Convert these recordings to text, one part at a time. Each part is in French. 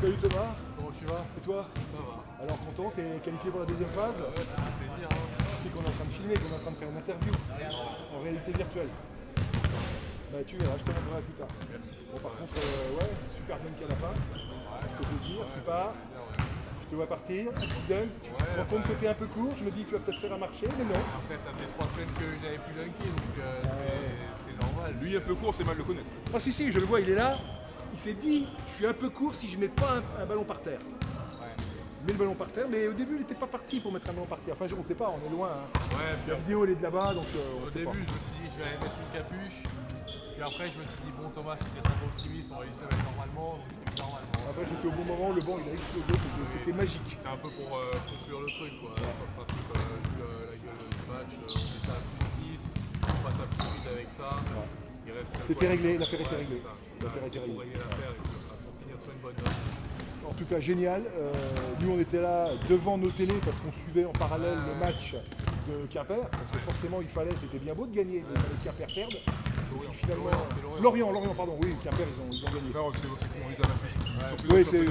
Salut Thomas, Comment tu vas? et toi? Ça va. Alors content, t'es qualifié pour la deuxième phase? Ouais, ça fait plaisir. Hein. Tu sais qu'on est en train de filmer, qu'on est en train de faire une interview en réalité virtuelle. Bah tu verras, je te montrerai plus tard. Merci. Bon par contre, ouais, super dunk à la fin. Je peux te dire, tu pars, je te vois partir, un petit dunk, tu te rends compte que t'es un peu court, je me dis que tu vas peut-être faire un marché, mais non. Après, ça fait 3 semaines que j'avais plus dunké, donc c'est normal. Lui un peu court, c'est mal le connaître. Ah si si, je le vois, il est là. Il s'est dit, je suis un peu court si je mets pas un ballon par terre. Ouais. Il met le ballon par terre, mais au début il n'était pas parti pour mettre un ballon par terre. Enfin on ne sait pas, on est loin. Hein. Ouais, puis La vidéo elle est de là-bas, donc on au sait début, pas. je me suis dit, je vais aller mettre une capuche. Puis après, je me suis dit, bon, Thomas, c'est peut-être un peu optimiste, on va juste le mettre normalement. Donc j'ai mis normalement. Après c'était au bon moment, le banc il a explosé, c'était magique. C'était un peu pour conclure le truc, quoi. Sur le principe, vu la gueule du match, on met ça à plus 6, on passe à plus 8 avec ça. Il reste C'était réglé, l'affaire était réglée. C'est ça. L'affaire était Pour réglée. régler l'affaire et puis pour finir sur une bonne note. En tout cas génial. Nous on était là devant nos télés parce qu'on suivait en parallèle le match de Quimper. Parce que forcément il fallait, c'était bien beau de gagner, mais il fallait que Quimper perd. Et puis finalement. Lorient, pardon, oui, Quimper ils ont gagné. Alors, c'est ils ont la plus. Oui, c'est.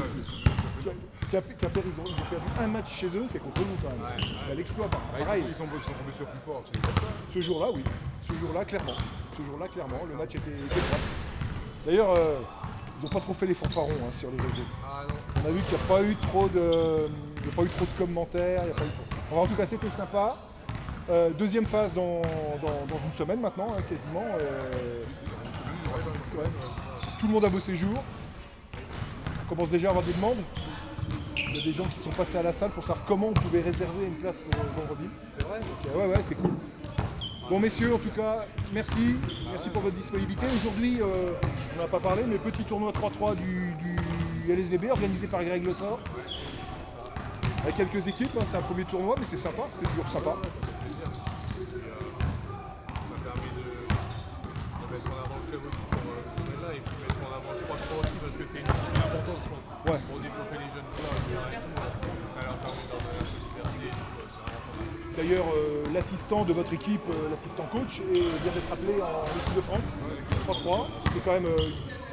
Quimper, ils ont perdu un match chez eux, c'est contre nous quand même. Il a l'exploit, pareil. Ils sont tombés sur plus fort. Tu les vois pas. Ce jour-là, oui. Ce jour-là, clairement. Le match était propre. D'ailleurs, ils n'ont pas trop fait les fanfarons hein, sur les réseaux. Ah non. On a vu qu'il n'y a pas eu trop de commentaires. Enfin, en tout cas, c'était sympa. Deuxième phase dans une semaine maintenant, hein, quasiment. Ouais. Tout le monde a beau séjour. On commence déjà à avoir des demandes. Il y a des gens qui sont passés à la salle pour savoir comment on pouvait réserver une place pour vendredi. C'est vrai? Donc, ouais, c'est cool. Bon messieurs, en tout cas, merci pour votre disponibilité. Aujourd'hui, on n'en a pas parlé, mais petit tournoi 3-3 du LSDB organisé par Greg Le Sort. Avec quelques équipes, hein, c'est un premier tournoi, mais c'est sympa, c'est toujours sympa. Ça permet de mettre en avant le club aussi sur ce domaine-là et puis mettre en avant le 3-3 aussi parce que c'est une équipe importante, je pense, Ouais. pour développer les jeunes joueurs. Ça leur permet d'en donner un peu de liberté. C'est vraiment pas mal. D'ailleurs, l'assistant de votre équipe, l'assistant coach, vient d'être appelé en équipe de France, 3-3. C'est quand même,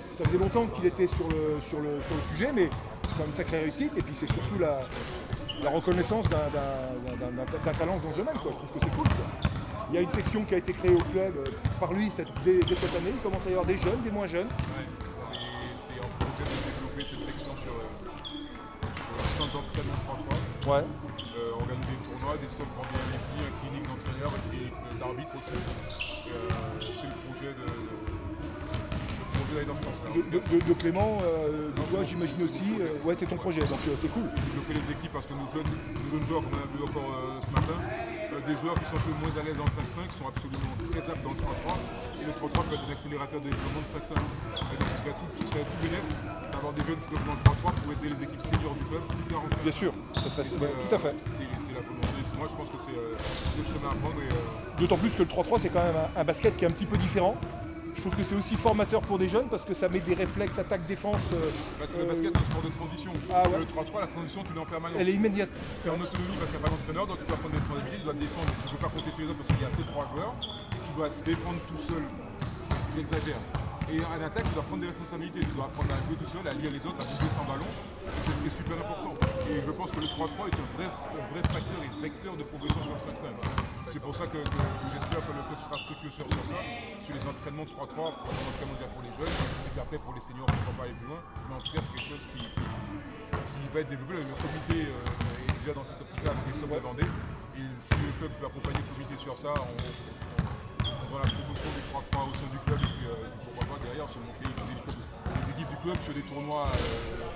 ça faisait longtemps qu'il était sur le sujet, mais c'est quand même une sacrée réussite. Et puis c'est surtout la reconnaissance d'un talent dans ce domaine. Quoi. Je trouve que c'est cool. Quoi. Il y a une section qui a été créée au club par lui dès cette année. Il commence à y avoir des jeunes, des moins jeunes. Ouais, c'est en projet de développer cette section sur le centre d'entraînement 3-3. Ouais. Organiser des tournois, des stocks pour bien ici, une clinique d'entraîneurs et d'arbitres aussi. C'est le projet d'aller dans ce sens-là. De Clément, de toi j'imagine aussi. Ouais, c'est ton projet, donc c'est cool. Développer les équipes parce que nos jeunes joueurs, comme on a vu encore ce matin, des joueurs qui sont un peu moins à l'aise dans le 5-5, qui sont absolument très aptes dans le 3-3. Et le 3-3 peut être un accélérateur de développement de 5-5. Et donc ce serait tout bénéfique d'avoir des jeunes qui sont dans le 3-3 pour aider les équipes seniors du club plus tard en 5-5. Bien sûr, ça serait tout à fait. C'est la volonté. Moi je pense que c'est le chemin à prendre. D'autant plus que le 3-3 c'est quand même un basket qui est un petit peu différent. Je trouve que c'est aussi formateur pour des jeunes parce que ça met des réflexes attaque-défense. Le basket c'est un sport de transition. Ah ouais. Le 3-3, la transition tu l'as en permanence. Elle est immédiate. Tu es en autonomie parce qu'il n'y a pas d'entraîneur, donc tu dois prendre des responsabilités, tu dois défendre. Tu ne peux pas compter sur les autres parce qu'il y a que 3 joueurs. Tu dois défendre tout seul. J'exagère. Et en attaque, tu dois prendre des responsabilités. Tu dois apprendre à jouer tout seul, à lire les autres, à bouger sans ballon. Et c'est ce qui est super important. Et je pense que le 3-3 est un vrai facteur et vecteur de progression sur le 5-5. C'est pour ça que j'espère que le club sera structuré sur ça, sur les entraînements 3-3, pour les entraînements déjà pour les jeunes, et puis après pour les seniors, on ne va pas aller plus loin. Mais en tout cas, c'est quelque chose qui va être développé. Le comité est déjà dans cette optique-là avec Christophe Lavandé. Et si le club peut accompagner le comité sur ça, on va la promotion du 3-3 au sein du club et puis pourquoi pas derrière se montrer les équipes du club sur des tournois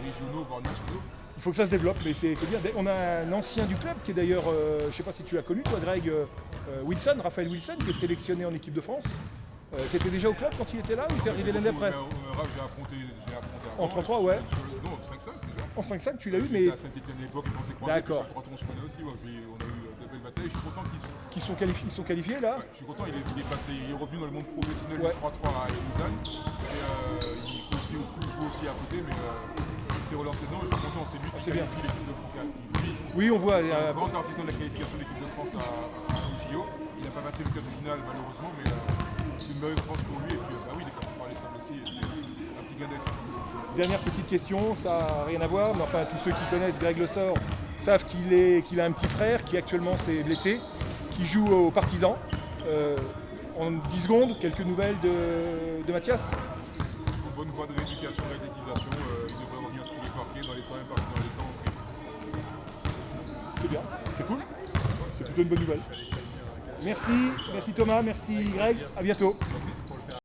régionaux, voire nationaux. Il faut que ça se développe, mais c'est bien. On a un ancien du club qui est d'ailleurs, je ne sais pas si tu as connu toi Greg, Wilson, Raphaël Wilson, qui est sélectionné en équipe de France. Tu étais déjà au club quand il était là ou tu es arrivé l'année après? J'ai affronté En 3-3, ouais. Non, 5-5 déjà. En 5-5, tu l'as eu, mais. J'étais à Saint-Étienne à l'époque, ils pensaient croire. D'accord. Sur 3-3, on se connaît aussi. Ouais. On a eu de belles batailles. Je suis content Ils sont qualifiés là. Ouais, je suis content, il est revenu dans le monde professionnel Ouais. du 3-3 à Lausanne. Et il aussi au coup aussi à côté, mais il s'est relancé dedans. Je suis content, c'est lui qui c'est bien. qualifie l'équipe de France. Oui, on voit. Un grand artisan de la qualification de l'équipe de France au JO. Il n'a pas passé le quart de finale malheureusement, mais c'est une belle France pour lui. Et puis, il est passé par les sables aussi. Et c'est un petit gain d'essai. Dernière petite question, ça n'a rien à voir, mais enfin tous ceux qui connaissent Greg Le Sort savent qu'il a un petit frère qui actuellement s'est blessé, qui joue aux Partisans. En 10 secondes, quelques nouvelles de Mathias? En bonne voie de rééducation, d'athlétisation, il devrait revenir sur les parquets dans les temps impartis, dans les temps prévus. C'est bien, c'est cool, c'est plutôt une bonne nouvelle. Merci Thomas, merci Greg, à bientôt.